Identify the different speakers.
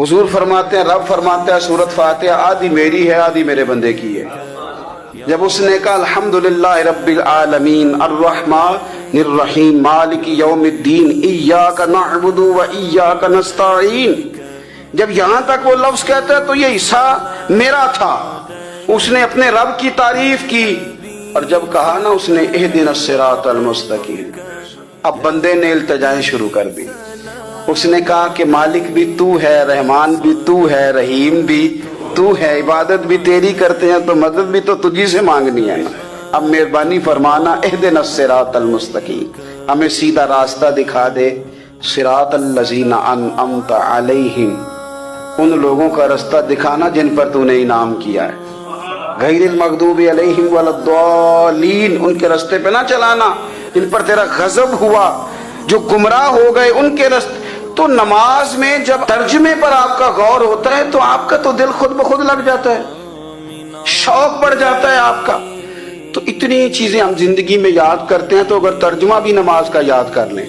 Speaker 1: حضور فرماتے ہیں، رب فرماتا ہے سورۃ فاتحہ آدھی میری ہے آدھی میرے بندے کی ہے۔ جب اس نے کہا الحمدللہ رب العالمین الرحمن الرحیم مالک یوم الدین ایاک نعبد و ایاک نستعین، جب یہاں تک وہ لفظ کہتا ہے تو یہ حصہ میرا تھا۔ اس نے اپنے رب کی تعریف کی، اور جب کہا نا اس نے اہدنا الصراط المستقیم، اب بندے نے التجائیں شروع کر دی۔ اس نے کہا کہ مالک بھی تو ہے، رحمان بھی تو ہے، رحیم بھی تو ہے، عبادت بھی تیری کرتے ہیں تو مدد بھی تو تجھی سے مانگنی ہے نا، اب مہربانی فرمانا اہدنا الصراط المستقیم، ہمیں سیدھا راستہ دکھا دے، صراط الذین انعمت علیہم، ان لوگوں کا راستہ دکھانا جن پر تو نے انعام کیا ہے، غیر المغضوب علیہم ولا الضالین، ان کے راستے پہ نہ چلانا جن پر تیرا غضب ہوا، جو گمراہ ہو گئے ان کے راستے۔ تو نماز میں جب ترجمے پر آپ کا غور ہوتا ہے تو آپ کا تو دل خود بخود لگ جاتا ہے، شوق بڑھ جاتا ہے آپ کا۔ تو اتنی چیزیں ہم زندگی میں یاد کرتے ہیں، تو اگر ترجمہ بھی نماز کا یاد کر لیں